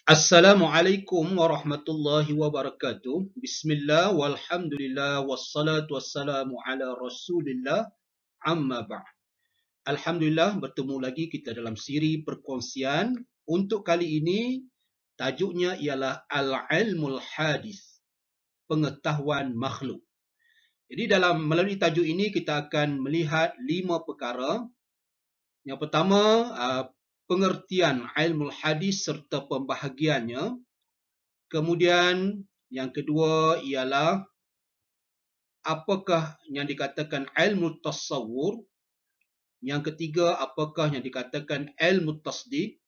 Assalamualaikum warahmatullahi wabarakatuh. Bismillah walhamdulillah wassalatu wassalamu ala Rasulillah amma ba'd. Alhamdulillah bertemu lagi kita dalam siri perkongsian. Untuk kali ini tajuknya ialah Al-Ilmul Hadis, pengetahuan makhluk. Jadi melalui tajuk ini kita akan melihat 5 perkara. Yang pertama, pengertian ilmu hadis serta pembahagiannya. Kemudian yang kedua ialah apakah yang dikatakan ilmu tasawur. Yang ketiga, apakah yang dikatakan ilmu tasdiq.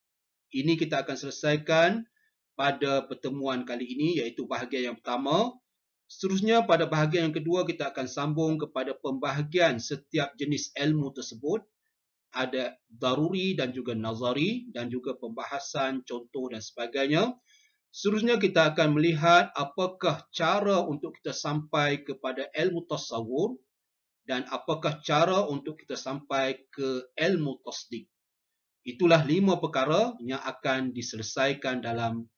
Ini kita akan selesaikan pada pertemuan kali ini, iaitu bahagian yang pertama. Seterusnya pada bahagian yang kedua kita akan sambung kepada pembahagian setiap jenis ilmu tersebut. Ada daruri dan juga nazari dan juga pembahasan contoh dan sebagainya. Seterusnya kita akan melihat apakah cara untuk kita sampai kepada ilmu tasawur dan apakah cara untuk kita sampai ke ilmu tasdiq. Itulah 5 perkara yang akan diselesaikan dalam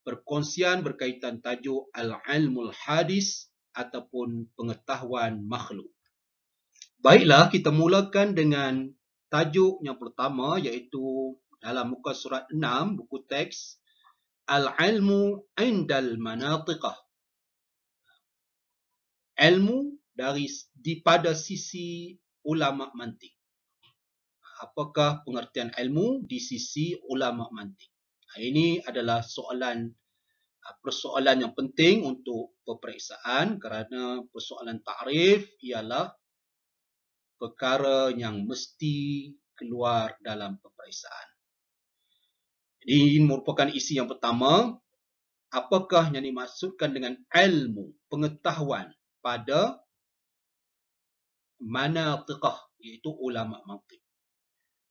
perkongsian berkaitan tajuk Al-Ilmul Hadis ataupun pengetahuan makhluk. Baiklah, kita mulakan dengan tajuk yang pertama, iaitu dalam muka surat 6 buku teks, Al-ilmu indal manatiqah. Ilmu pada sisi ulama mantik. Apakah pengertian ilmu di sisi ulama mantik? Ini adalah persoalan yang penting untuk peperiksaan, kerana persoalan ta'rif ialah perkara yang mesti keluar dalam peperiksaan. Jadi ini merupakan isi yang pertama. Apakah yang dimaksudkan dengan ilmu, pengetahuan pada manatiqah, iaitu ulama mantiq?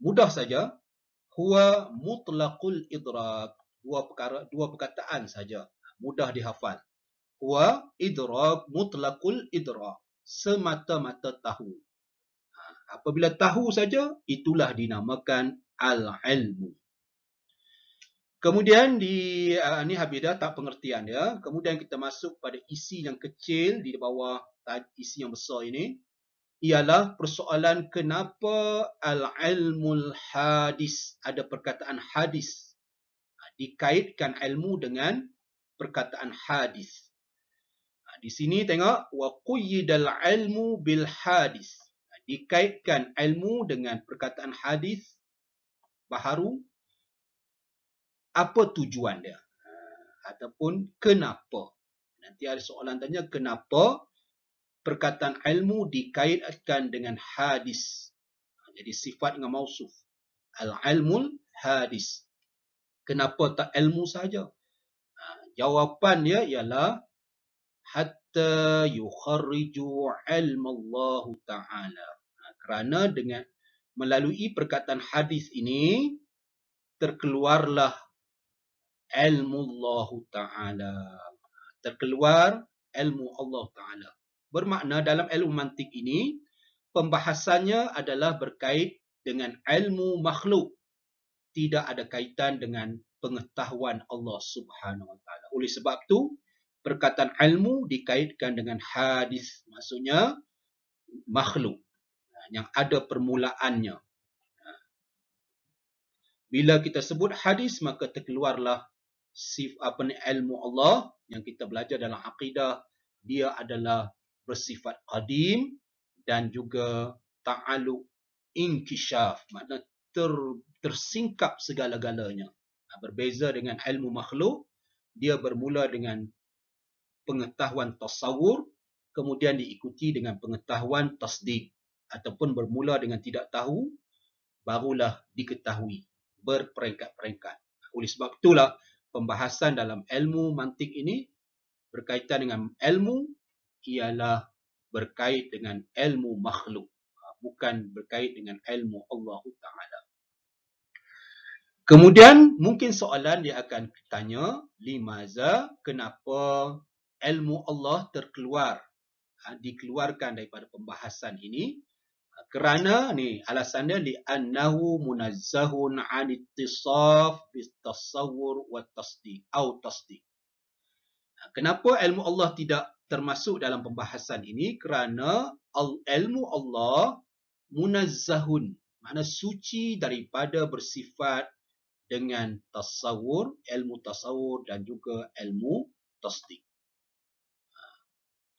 Mudah saja. Huwa mutlaqul idrak. Dua perkataan saja. Mudah dihafal. Huwa idrak, mutlaqul idrak. Semata-mata tahu. Apabila tahu saja, itulah dinamakan al-ilmu. Kemudian ini habis dah tak pengertian ya. Kemudian kita masuk pada isi yang kecil di bawah isi yang besar ini, ialah persoalan kenapa al-ilmul hadis, ada perkataan hadis. Dikaitkan ilmu dengan perkataan hadis. Di sini tengok, wa quyidal ilmu bil hadis. Dikaitkan ilmu dengan perkataan hadis baharu. Apa tujuan dia? Ataupun kenapa? Nanti ada soalan tanya, kenapa perkataan ilmu dikaitkan dengan hadis? Jadi sifat dengan mausuf. Al-ilmul hadis. Kenapa tak ilmu saja? Jawapan dia ialah hatta yukharriju ilmu Allah Ta'ala. Kerana dengan melalui perkataan hadis ini terkeluarlah ilmu Allah Ta'ala. Terkeluar ilmu Allah Ta'ala. Bermakna dalam ilmu mantik ini, pembahasannya adalah berkait dengan ilmu makhluk. Tidak ada kaitan dengan pengetahuan Allah Subhanahu Wa Ta'ala. Oleh sebab itu, perkataan ilmu dikaitkan dengan hadis. Maksudnya, makhluk yang ada permulaannya. Bila kita sebut hadis, maka terkeluarlah ilmu Allah yang kita belajar dalam akidah. Dia adalah bersifat qadim dan juga ta'alluq inkishaf, makna tersingkap segala-galanya. Berbeza dengan ilmu makhluk, dia bermula dengan pengetahuan tasawur, kemudian diikuti dengan pengetahuan tasdiq, ataupun bermula dengan tidak tahu, barulah diketahui, berperingkat-peringkat. Oleh sebab itulah pembahasan dalam ilmu mantik ini berkaitan dengan ilmu ialah berkait dengan ilmu makhluk, bukan berkait dengan ilmu Allah Ta'ala. Kemudian mungkin soalan dia akan tanya, limaza, kenapa ilmu Allah dikeluarkan daripada pembahasan ini? Kerana ni alasan dia li'annahu munazzahun 'an ittisaf bitasawwur wa tasdiq atau tasdiq. Kenapa ilmu Allah tidak termasuk dalam pembahasan ini? Kerana ilmu Allah munazzahun, makna suci daripada bersifat dengan tasawur, ilmu tasawur dan juga ilmu tasdiq.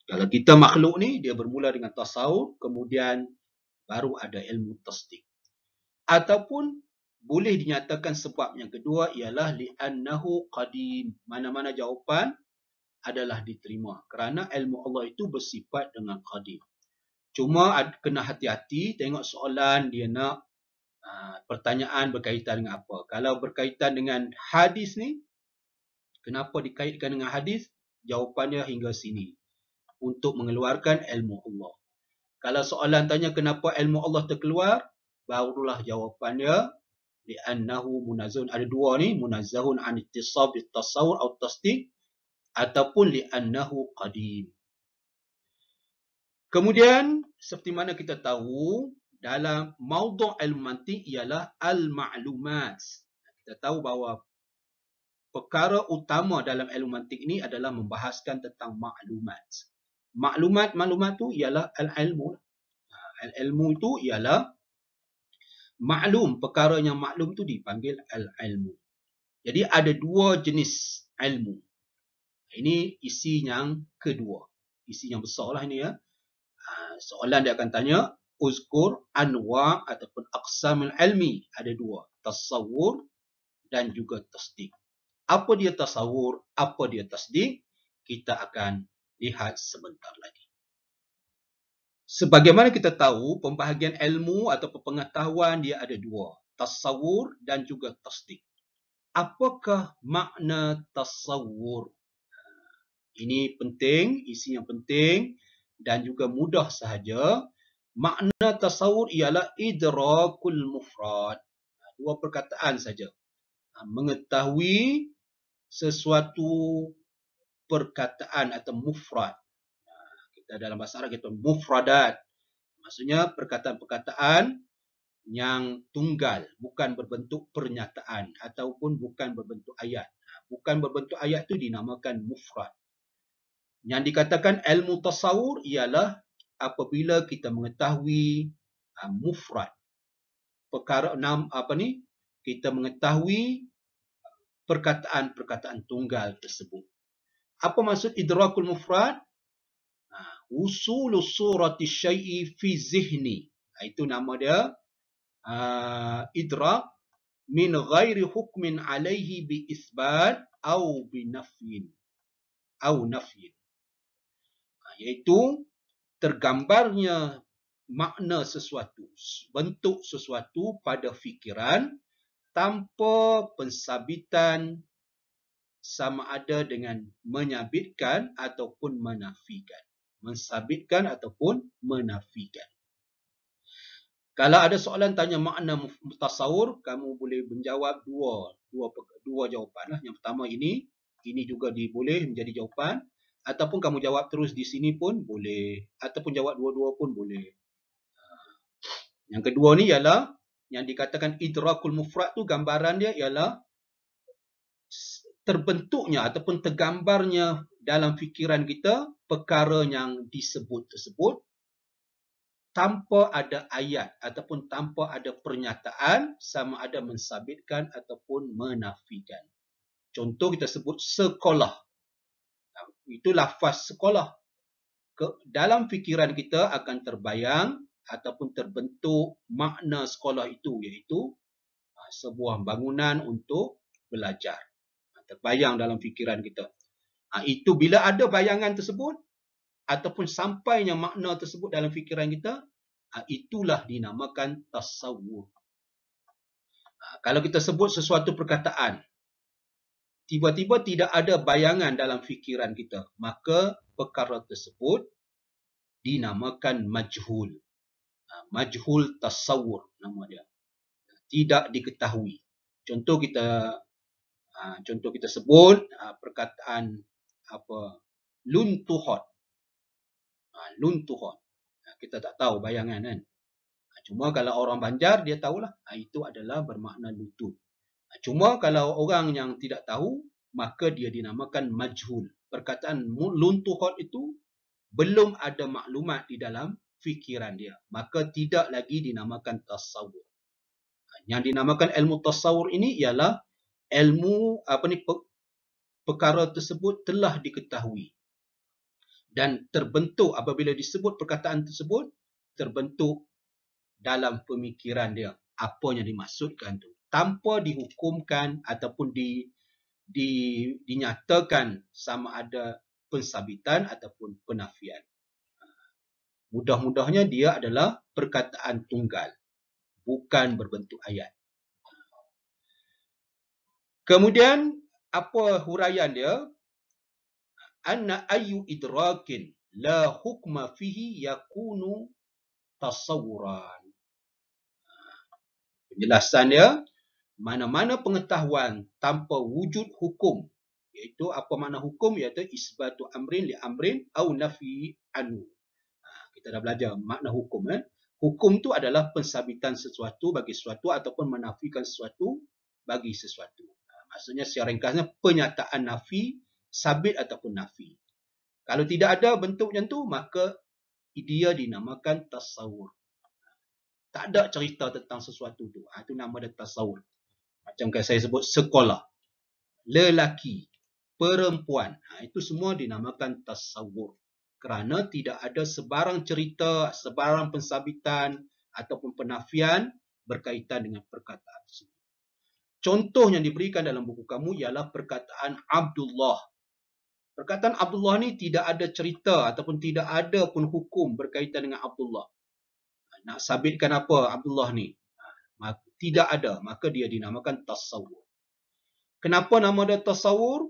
Kalau kita makhluk ni, dia bermula dengan tasawur, kemudian baru ada ilmu tasdiq. Ataupun boleh dinyatakan sebab yang kedua ialah li'annahu qadim. Mana-mana jawapan adalah diterima. Kerana ilmu Allah itu bersifat dengan qadim. Cuma kena hati-hati, tengok soalan dia nak pertanyaan berkaitan dengan apa. Kalau berkaitan dengan hadis ni, kenapa dikaitkan dengan hadis? Jawapannya hingga sini. Untuk mengeluarkan ilmu Allah. Kalau soalan tanya kenapa ilmu Allah terkeluar, barulah jawapannya li'annahu munazzahun. Ada dua ni, munazzahun 'an ittisab bitasawwur atau tasdiq ataupun li'annahu qadim. Kemudian seperti mana kita tahu dalam maudhu' ilmu mantiq ialah al-ma'lumat. Kita tahu bahawa perkara utama dalam ilmu mantiq ini adalah membahaskan tentang maklumat. Maklumat tu ialah al-ilmu. Al-ilmu itu ialah maklum. Perkara yang maklum tu dipanggil al-ilmu. Jadi ada dua jenis ilmu. Ini isi yang kedua. Isi yang besar lah ini ya. Soalan dia akan tanya, uzkur anwa' ataupun aqsamul ilmi. Ada dua. Tasawur dan juga tasdiq. Apa dia tasawur? Apa dia tasdiq? Kita akan lihat sebentar lagi. Sebagaimana kita tahu, pembahagian ilmu atau pengetahuan dia ada dua. Tasawur dan juga tasdiq. Apakah makna tasawur? Ini penting, isi yang penting dan juga mudah sahaja. Makna tasawur ialah idrakul mufrad. Dua perkataan saja. Mengetahui sesuatu perkataan atau mufrad. Kita dalam bahasa Arab kita mufradat. Maksudnya perkataan-perkataan yang tunggal, bukan berbentuk pernyataan ataupun bukan berbentuk ayat. Bukan berbentuk ayat itu dinamakan mufrad. Yang dikatakan ilmu tasawur ialah apabila kita mengetahui mufrad. Perkara kita mengetahui perkataan-perkataan tunggal tersebut. Apa maksud idrakul mufrad? Usulus surati syai'i fi zihni. Itu nama dia. Idrak min ghairi hukmin alaihi bi isbat au bi nafyin. Iaitu tergambarnya makna sesuatu, bentuk sesuatu pada fikiran tanpa pensabitan sama ada dengan menyabitkan ataupun menafikan. Mensabitkan ataupun menafikan. Kalau ada soalan tanya makna tasawur, kamu boleh menjawab dua jawapan. Yang pertama ini juga boleh menjadi jawapan. Ataupun kamu jawab terus di sini pun boleh. Ataupun jawab dua-dua pun boleh. Yang kedua ni ialah, yang dikatakan idrakul mufrad tu gambaran dia ialah terbentuknya ataupun tergambarnya dalam fikiran kita perkara yang disebut tersebut tanpa ada ayat ataupun tanpa ada pernyataan sama ada mensabitkan ataupun menafikan. Contoh kita sebut sekolah. Itu lafaz sekolah. Dalam fikiran kita akan terbayang ataupun terbentuk makna sekolah itu, iaitu sebuah bangunan untuk belajar. Terbayang dalam fikiran kita. Itu bila ada bayangan tersebut ataupun sampainya makna tersebut dalam fikiran kita, itulah dinamakan tasawur. Kalau kita sebut sesuatu perkataan, tiba-tiba tidak ada bayangan dalam fikiran kita, maka perkara tersebut dinamakan majhul. Majhul tasawur nama dia. Tidak diketahui. Contoh kita sebut perkataan luntuhot. Luntuhot. Kita tak tahu bayangan kan. Cuma kalau orang Banjar dia tahulah itu adalah bermakna lutut. Cuma kalau orang yang tidak tahu, maka dia dinamakan majhul. Perkataan luntuhot itu belum ada maklumat di dalam fikiran dia, maka tidak lagi dinamakan tasawur. Yang dinamakan ilmu tasawur ini ialah ilmu perkara tersebut telah diketahui dan terbentuk apabila disebut perkataan tersebut terbentuk dalam pemikiran dia apa yang dimaksudkan tu tanpa dihukumkan ataupun dinyatakan sama ada pensabitan ataupun penafian. Mudah-mudahnya dia adalah perkataan tunggal, bukan berbentuk ayat. Kemudian apa huraian dia? Anna ayu idrakin la hukma fihi yakunu tasawuran. Penjelasan dia, mana-mana pengetahuan tanpa wujud hukum, iaitu apa makna hukum, iaitu isbatu amrin li amrin au nafi anhu. Kita dah belajar makna hukum. Hukum tu adalah pensabitan sesuatu bagi sesuatu ataupun menafikan sesuatu bagi sesuatu. Maksudnya secara ringkasnya penyataan nafi, sabit ataupun nafi. Kalau tidak ada bentuk macam tu, maka dia dinamakan tasawur. Tak ada cerita tentang sesuatu tu. Itu nama dia tasawur. Macam saya sebut sekolah, lelaki, perempuan. Itu semua dinamakan tasawur. Kerana tidak ada sebarang cerita, sebarang pensabitan ataupun penafian berkaitan dengan perkataan tersebut. Contoh yang diberikan dalam buku kamu ialah perkataan Abdullah. Perkataan Abdullah ni tidak ada cerita ataupun tidak ada pun hukum berkaitan dengan Abdullah. Nak sabitkan apa Abdullah ni? Tidak ada, maka dia dinamakan tasawur. Kenapa nama dia tasawur?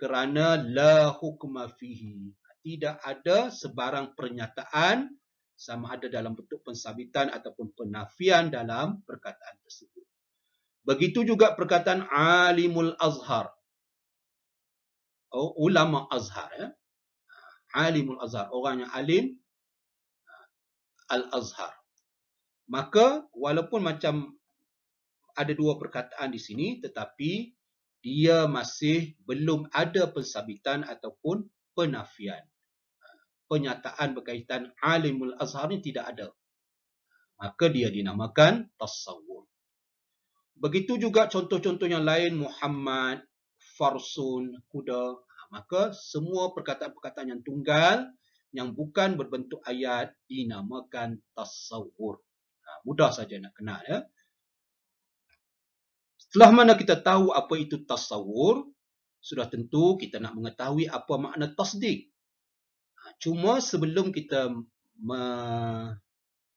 Kerana la hukma fihi. Tidak ada sebarang pernyataan sama ada dalam bentuk pensabitan ataupun penafian dalam perkataan tersebut. Begitu juga perkataan alimul azhar. Ulama azhar. Alimul azhar. Orang yang alim al-azhar. Maka walaupun macam ada dua perkataan di sini, tetapi dia masih belum ada pensabitan ataupun penafian. Penyataan berkaitan alimul azhar ni tidak ada. Maka dia dinamakan tasawur. Begitu juga contoh-contoh yang lain, Muhammad, Farsun, kuda. Maka semua perkataan-perkataan yang tunggal, yang bukan berbentuk ayat, dinamakan tasawur. Mudah saja nak kenal. Setelah mana kita tahu apa itu tasawur, sudah tentu kita nak mengetahui apa makna tasdik. Cuma sebelum kita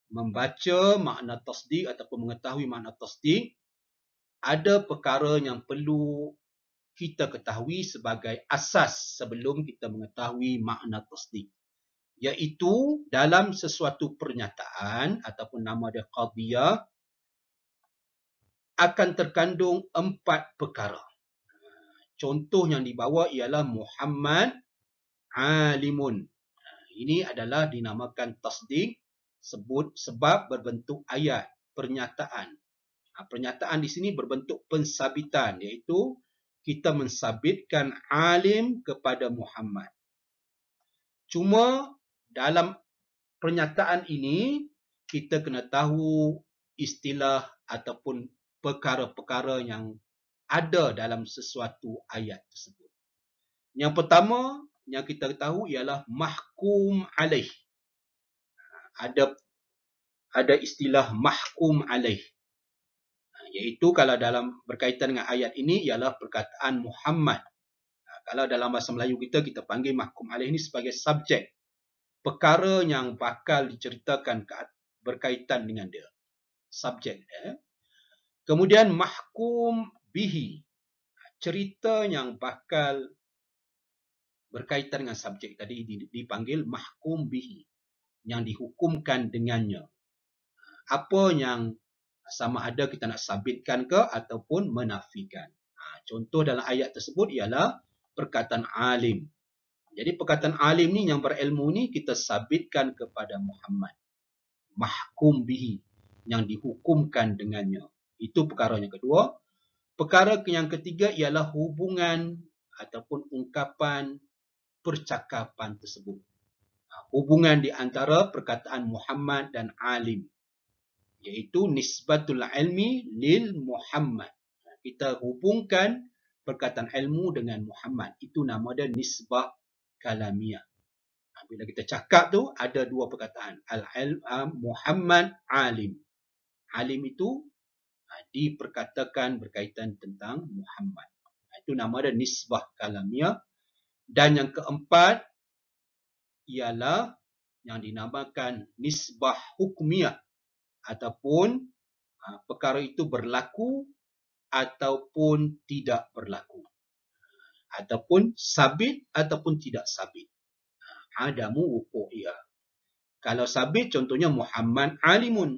membaca makna tasdik ataupun mengetahui makna tasdik, ada perkara yang perlu kita ketahui sebagai asas sebelum kita mengetahui makna tasdik. Iaitu dalam sesuatu pernyataan ataupun nama dia qadiyah akan terkandung 4 perkara. Contoh yang dibawa ialah Muhammad alimun. Ini adalah dinamakan tasdik sebab berbentuk ayat, pernyataan. Pernyataan di sini berbentuk pensabitan, iaitu kita mensabitkan alim kepada Muhammad. Cuma dalam pernyataan ini kita kena tahu istilah ataupun perkara-perkara yang ada dalam sesuatu ayat tersebut. Yang pertama yang kita tahu ialah mahkum alaih. Ada istilah mahkum alaih. Iaitu kalau dalam berkaitan dengan ayat ini ialah perkataan Muhammad. Kalau dalam bahasa Melayu kita panggil mahkum alaih ini sebagai subjek. Perkara yang bakal diceritakan berkaitan dengan dia. Subjek. Kemudian mahkum bihi. Cerita yang bakal berkaitan dengan subjek tadi dipanggil mahkum bihi. Yang dihukumkan dengannya. Apa yang sama ada kita nak sabitkan ke ataupun menafikan. Contoh dalam ayat tersebut ialah perkataan alim. Jadi perkataan alim ni yang berilmu ni kita sabitkan kepada Muhammad. Mahkum bihi. yang dihukumkan dengannya. Itu perkara yang kedua. Perkara yang ketiga ialah hubungan ataupun ungkapan percakapan tersebut. Hubungan di antara perkataan Muhammad dan alim, iaitu nisbatul ilmi lil Muhammad. Kita hubungkan perkataan ilmu dengan Muhammad. Itu nama dia nisbah kalamiah. Bila kita cakap tu ada dua perkataan. Muhammad alim. Alim itu diperkatakan berkaitan tentang Muhammad. Itu nama dia nisbah kalamiah. Dan yang keempat ialah yang dinamakan nisbah hukmiah, ataupun perkara itu berlaku ataupun tidak berlaku, ataupun sabit ataupun tidak sabit. Adamu wuqu'iyah. Kalau sabit contohnya Muhammad alimun,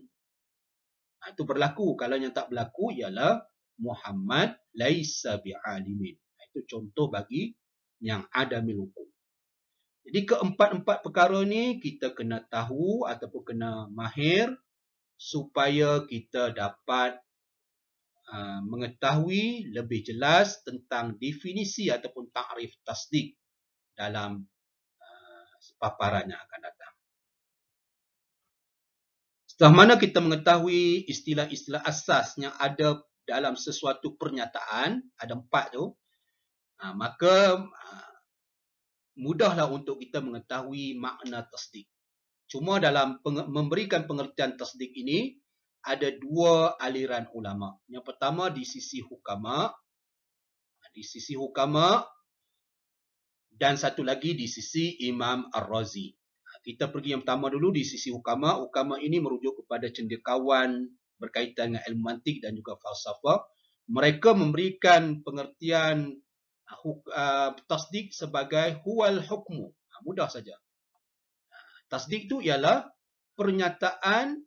itu berlaku. Kalau yang tak berlaku ialah Muhammad laisa bi'alimin. Itu contoh bagi yang adamil wuqu'. Jadi keempat-empat perkara ni kita kena tahu ataupun kena mahir supaya kita dapat mengetahui lebih jelas tentang definisi ataupun takrif tasdik dalam paparan yang akan datang. Setelah mana kita mengetahui istilah-istilah asas yang ada dalam sesuatu pernyataan, ada 4 tu, maka mudahlah untuk kita mengetahui makna tasdik. Cuma dalam memberikan pengertian tasdik ini, ada dua aliran ulama. Yang pertama di sisi hukama, dan satu lagi di sisi Imam Ar-Razi. Kita pergi yang pertama dulu di sisi hukama. Hukama ini merujuk kepada cendekiawan berkaitan dengan ilmu mantik dan juga falsafah. Mereka memberikan pengertian tasdik sebagai huwal hukmu. Mudah saja. Tasdik itu ialah pernyataan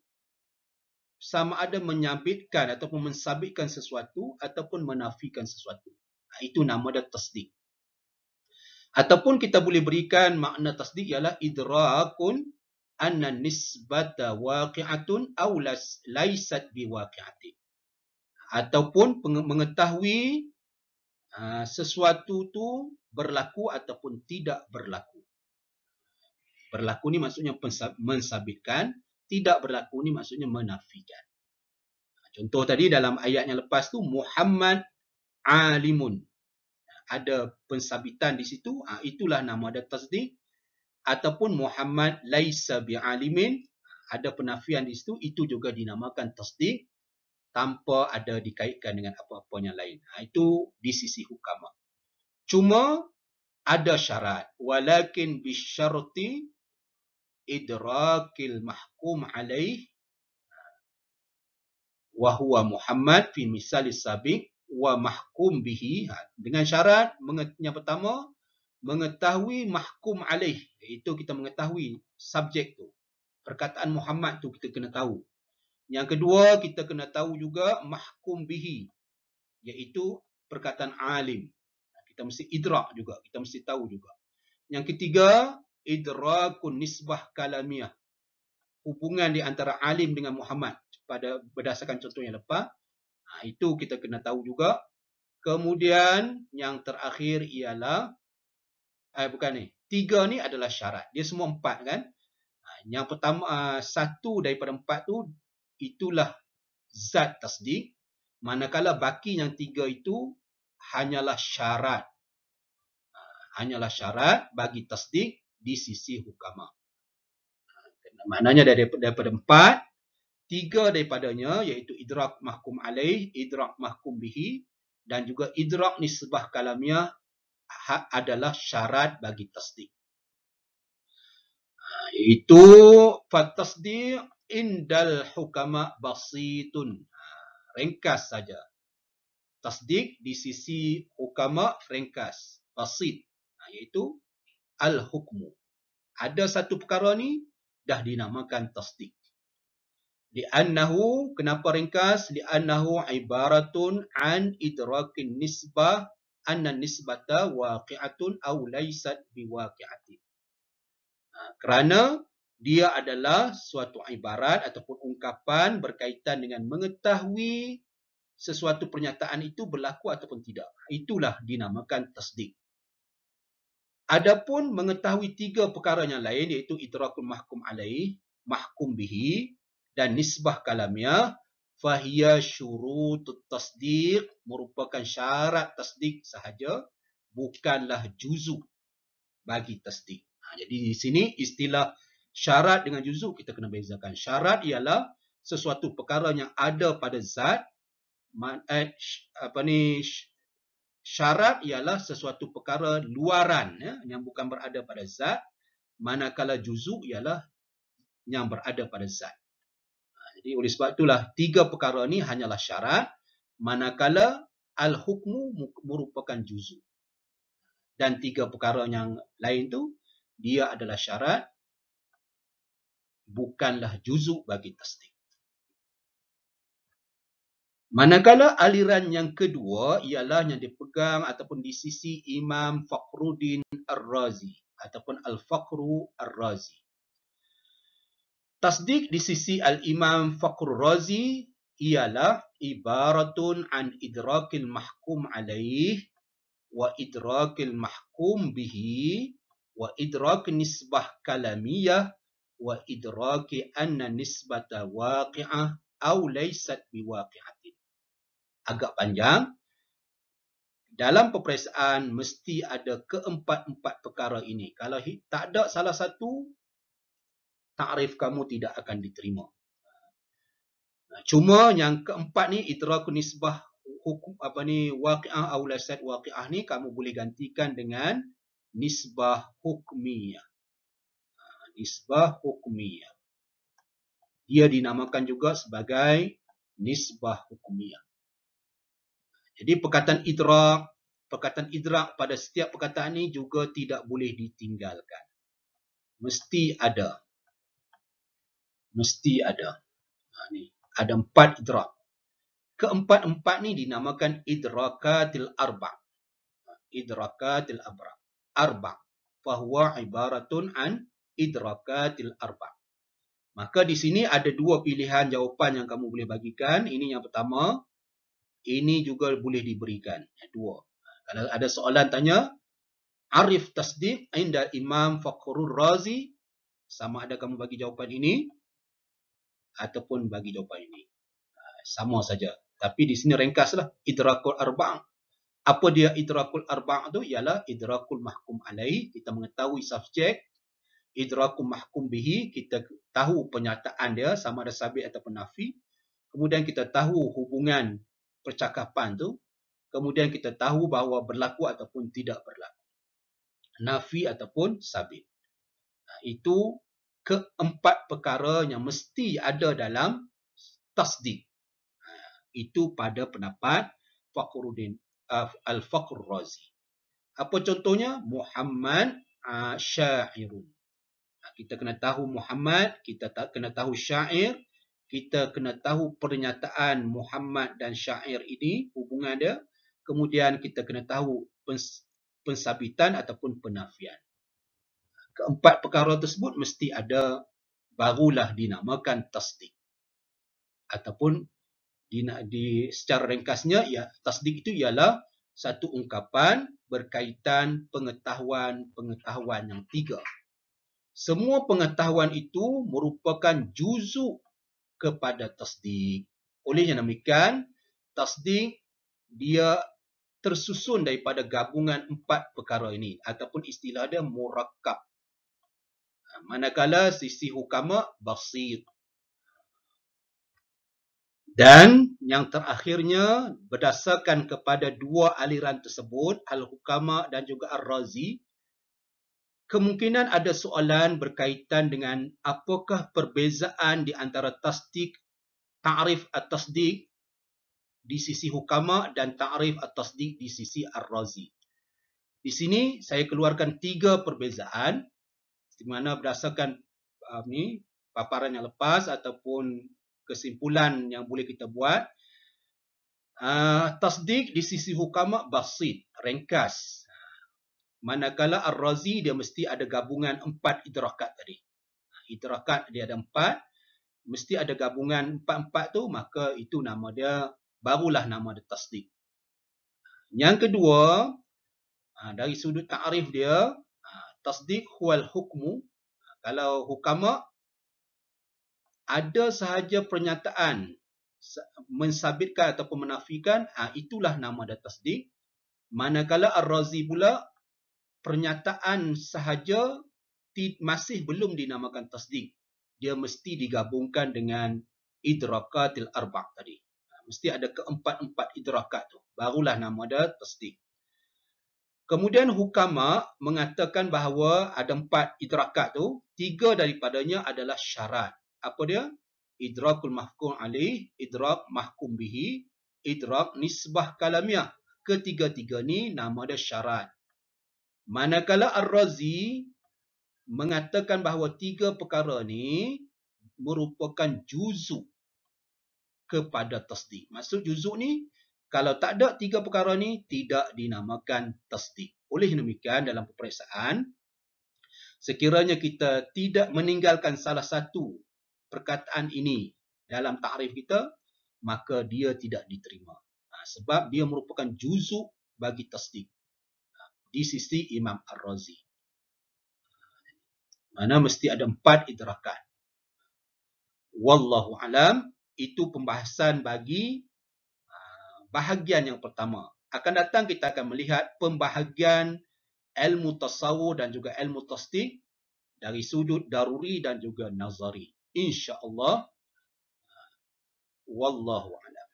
sama ada menyabitkan ataupun mensabitkan sesuatu ataupun menafikan sesuatu. Itu nama dia tasdik. Ataupun kita boleh berikan makna tasdik ialah idrakun anna nisbata waqi'atun aw laysat biwaqi'atin. Ataupun mengetahui sesuatu tu berlaku ataupun tidak berlaku. Berlaku ni maksudnya mensabitkan, tidak berlaku ni maksudnya menafikan. Contoh tadi dalam ayat yang lepas tu Muhammad alimun. Ada pensabitan di situ, itulah nama dia tasdik. Ataupun Muhammad laisa bi'alimin, ada penafian di situ, itu juga dinamakan tasdik tanpa ada dikaitkan dengan apa-apa yang lain. Itu di sisi hukama. Cuma ada syarat, walakin bisyarti idrakil mahkum alaih wa huwa Muhammad fi misalis sabiq wa mahkum bihi, dengan syarat yang pertama mengetahui mahkum alaih, iaitu kita mengetahui subjek tu, perkataan Muhammad tu kita kena tahu. Yang kedua kita kena tahu juga mahkum bihi, iaitu perkataan alim. Kita mesti idrak juga, kita mesti tahu juga. Yang ketiga idrakun nisbah kalamiah, hubungan di antara alim dengan Muhammad pada berdasarkan contoh yang lepas. Itu kita kena tahu juga. Kemudian yang terakhir ialah tiga ni adalah syarat. Dia semua 4 kan. Yang pertama, satu daripada 4 tu itulah zat tasdik, manakala baki yang 3 itu hanyalah syarat. Hanyalah syarat bagi tasdik di sisi hukama. Maknanya daripada 4, 3 daripadanya iaitu idrak mahkum alaih, idrak mahkum bihi dan juga idrak nisbah kalamiah adalah syarat bagi tasdik. Itu fatasdik indal hukama basitun. Ringkas saja. Tasdik di sisi hukama ringkas, basit, iaitu al-hukmu. Ada satu perkara ni dah dinamakan tasdik. Li'annahu, kenapa ringkas? Li'annahu ibaratun an idrakin nisbah anna nisbata waqi'atun aw laysat biwaqi'atin. Kerana dia adalah suatu ibarat ataupun ungkapan berkaitan dengan mengetahui sesuatu pernyataan itu berlaku ataupun tidak. Itulah dinamakan tasdik. Adapun mengetahui tiga perkara yang lain iaitu idrakul mahkum alaih, mahkum bihi dan nisbah kalamiah, fahiya syurutut tasdiq, merupakan syarat tasdik sahaja, bukanlah juzuk bagi tasdik. Jadi di sini istilah syarat dengan juzuk kita kena bezakan. Syarat ialah sesuatu perkara yang ada pada zat, syarat ialah sesuatu perkara luaran yang bukan berada pada zat, manakala juzuk ialah yang berada pada zat. Jadi oleh sebab itulah tiga perkara ni hanyalah syarat, manakala al-hukmu merupakan juzuk. Dan tiga perkara yang lain tu dia adalah syarat, bukanlah juzuk bagi tasdik. Manakala aliran yang kedua ialah yang dipegang ataupun di sisi Imam Fakhruddin Ar-Razi ataupun Al-Fakhru Ar-Razi. Tasdik di sisi Al-Imam Fakhrur Razi ialah ibaratun an idrakil mahkum alaih wa idrakil mahkum bihi wa idrak nisbah kalamiyah wa idraki anna nisbata waqi'ah aw laysat biwaqi'atin. Agak panjang. Dalam peperiksaan mesti ada keempat-empat perkara ini. Kalau tak ada salah satu, takrif kamu tidak akan diterima. Cuma yang keempat ni idrakun nisbah hukum waqi'ah aw laysat waqi'ah ni kamu boleh gantikan dengan nisbah hukmiyah. Nisbah hukmiyah. Dia dinamakan juga sebagai nisbah hukmiyah. Jadi perkataan idrak pada setiap perkataan ini juga tidak boleh ditinggalkan. Mesti ada. Mesti ada. Ada 4 idrak. Keempat-empat ni dinamakan idrakatil arba'. Idrakatil arba'. Fahuwa ibaratun an idrakatil arba'. Maka di sini ada dua pilihan jawapan yang kamu boleh bagikan. Ini yang pertama. Ini juga boleh diberikan. Dua. Kalau ada soalan tanya, arif tasdiq inda Imam Fakhrur Razi, sama ada kamu bagi jawapan ini ataupun bagi jawapan ini. Sama saja. Tapi di sini ringkaslah idrakul arba'. Apa dia idrakul arba' tu? Ialah idrakul mahkum alaih, kita mengetahui subjek. Idrakul mahkum bihi, kita tahu penyataan dia sama ada sabit ataupun nafi. Kemudian kita tahu hubungan percakapan tu. Kemudian kita tahu bahawa berlaku ataupun tidak berlaku. Nafi ataupun sabit. Itu keempat perkara yang mesti ada dalam tasdik. Itu pada pendapat Fakhruddin Al-Fakhrur Razi. Apa contohnya? Muhammad syairun. Kita kena tahu Muhammad, kita kena tahu syair, kita kena tahu pernyataan Muhammad dan syair ini, hubungan dia. Kemudian kita kena tahu pensabitan ataupun penafian. Keempat perkara tersebut mesti ada, barulah dinamakan tasdik. Ataupun secara ringkasnya, ya, tasdik itu ialah satu ungkapan berkaitan pengetahuan yang tiga. Semua pengetahuan itu merupakan juzuk kepada tasdik. Oleh yang demikian, tasdik dia tersusun daripada gabungan 4 perkara ini ataupun istilah dia murakkab. Manakala sisi hukama basit. Dan yang terakhirnya berdasarkan kepada dua aliran tersebut, Al-Hukama dan juga Ar-Razi, kemungkinan ada soalan berkaitan dengan apakah perbezaan di antara tasdik, ta'rif at-tasdik di sisi hukama dan ta'rif at-tasdik di sisi Ar-Razi. Di sini saya keluarkan 3 perbezaan di mana berdasarkan paparan yang lepas ataupun kesimpulan yang boleh kita buat. Tasdik di sisi hukama basit, ringkas. Manakala Ar-Razi dia mesti ada gabungan 4 idrakat tadi. idrakat dia ada 4, mesti ada gabungan 4-4 tu, maka itu nama dia, barulah nama dia tasdik. Yang kedua, dari sudut ta'rif dia, tasdik huwal hukmu. Kalau hukama ada sahaja pernyataan mensabitkan ataupun menafikan, itulah nama dia tasdik. Manakala Ar-Razi pula, pernyataan sahaja masih belum dinamakan tasdik. Dia mesti digabungkan dengan idrakatil arba' tadi. Mesti ada keempat-empat idrakat tu, barulah nama dia tasdik. Kemudian hukama mengatakan bahawa ada 4 idrakat tu, 3 daripadanya adalah syarat. Apa dia? Idrakul mahkum alaih, idrak mahkum bihi, idrak nisbah kalamiah. Ketiga-tiga ni nama dia syarat. Manakala Ar-Razi mengatakan bahawa 3 perkara ni merupakan juzuk kepada tasdik. Maksud juzuk ni, kalau tak ada 3 perkara ni, tidak dinamakan tasdik. Oleh demikian, dalam peperiksaan, sekiranya kita tidak meninggalkan salah satu perkataan ini dalam takrif kita, maka dia tidak diterima. Sebab dia merupakan juzuk bagi tasdik di sisi Imam Ar-Razi. Mana mesti ada 4 idrakat. Wallahu alam, itu pembahasan bagi bahagian yang pertama. Akan datang kita akan melihat pembahagian ilmu tasawur dan juga ilmu tasdik dari sudut daruri dan juga nazari. InsyaAllah. Wallahu alam.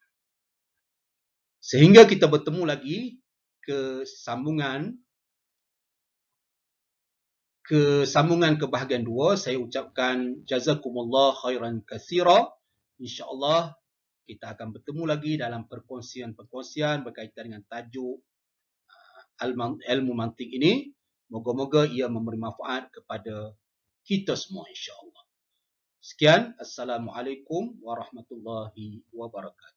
Sehingga kita bertemu lagi ke sambungan ke bahagian 2, saya ucapkan jazakumullah khairan katsira. InsyaAllah kita akan bertemu lagi dalam perkongsian-perkongsian berkaitan dengan tajuk ilmu mantik ini. Moga-moga ia memberi manfaat kepada kita semua insyaAllah. Sekian. Assalamualaikum warahmatullahi wabarakatuh.